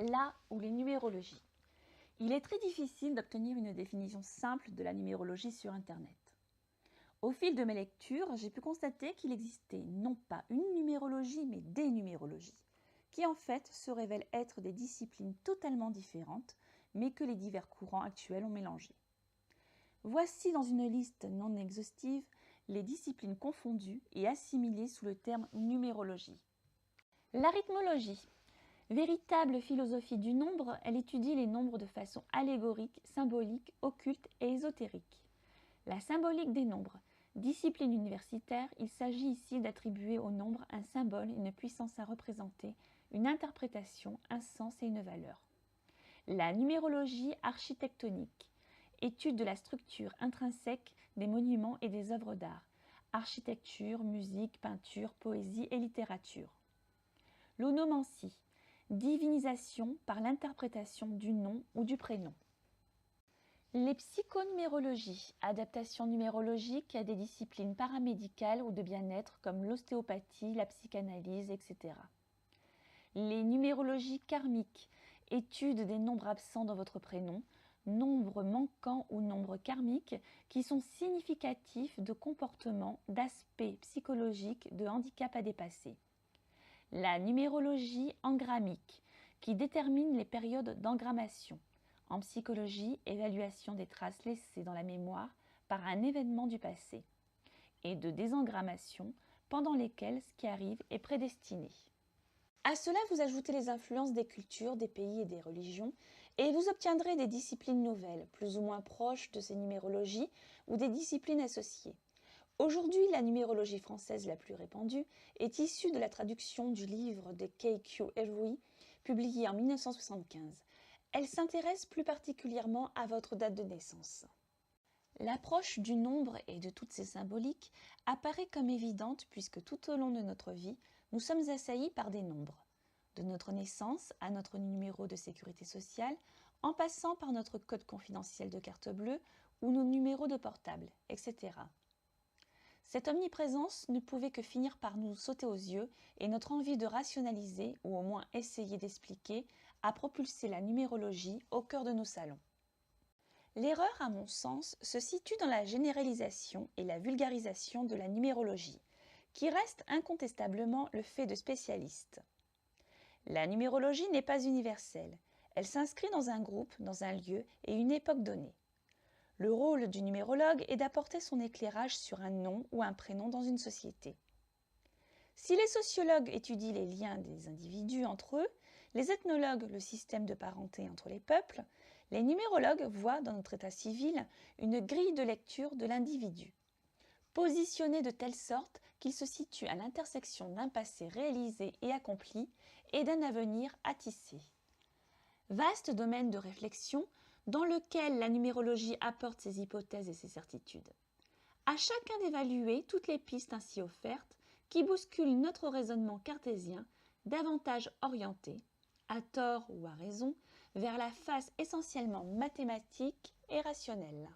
La ou les numérologies. Il est très difficile d'obtenir une définition simple de la numérologie sur Internet. Au fil de mes lectures, j'ai pu constater qu'il existait non pas une numérologie, mais des numérologies, qui en fait se révèlent être des disciplines totalement différentes, mais que les divers courants actuels ont mélangées. Voici dans une liste non exhaustive les disciplines confondues et assimilées sous le terme numérologie. L'arithmologie. Véritable philosophie du nombre, elle étudie les nombres de façon allégorique, symbolique, occulte et ésotérique. La symbolique des nombres. Discipline universitaire, il s'agit ici d'attribuer au nombre un symbole, une puissance à représenter, une interprétation, un sens et une valeur. La numérologie architectonique. Étude de la structure intrinsèque des monuments et des œuvres d'art. Architecture, musique, peinture, poésie et littérature. L'onomancie. Divinisation par l'interprétation du nom ou du prénom. Les psychonumérologies, adaptation numérologique à des disciplines paramédicales ou de bien-être comme l'ostéopathie, la psychanalyse, etc. Les numérologies karmiques, étude des nombres absents dans votre prénom, nombres manquants ou nombres karmiques qui sont significatifs de comportements, d'aspects psychologiques, de handicaps à dépasser. La numérologie engrammique, qui détermine les périodes d'engrammation. En psychologie, évaluation des traces laissées dans la mémoire par un événement du passé. Et de désengrammation, pendant lesquelles ce qui arrive est prédestiné. À cela, vous ajoutez les influences des cultures, des pays et des religions, et vous obtiendrez des disciplines nouvelles, plus ou moins proches de ces numérologies, ou des disciplines associées. Aujourd'hui, la numérologie française la plus répandue est issue de la traduction du livre de K.Q. Elwry, publié en 1975. Elle s'intéresse plus particulièrement à votre date de naissance. L'approche du nombre et de toutes ses symboliques apparaît comme évidente puisque tout au long de notre vie, nous sommes assaillis par des nombres. De notre naissance à notre numéro de sécurité sociale, en passant par notre code confidentiel de carte bleue ou nos numéros de portable, etc. Cette omniprésence ne pouvait que finir par nous sauter aux yeux et notre envie de rationaliser, ou au moins essayer d'expliquer, a propulsé la numérologie au cœur de nos salons. L'erreur, à mon sens, se situe dans la généralisation et la vulgarisation de la numérologie, qui reste incontestablement le fait de spécialistes. La numérologie n'est pas universelle, elle s'inscrit dans un groupe, dans un lieu et une époque donnée. Le rôle du numérologue est d'apporter son éclairage sur un nom ou un prénom dans une société. Si les sociologues étudient les liens des individus entre eux, les ethnologues le système de parenté entre les peuples, les numérologues voient dans notre état civil une grille de lecture de l'individu, positionnée de telle sorte qu'il se situe à l'intersection d'un passé réalisé et accompli et d'un avenir à tisser. Vaste domaine de réflexion dans lequel la numérologie apporte ses hypothèses et ses certitudes. À chacun d'évaluer toutes les pistes ainsi offertes qui bousculent notre raisonnement cartésien, davantage orienté, à tort ou à raison, vers la face essentiellement mathématique et rationnelle.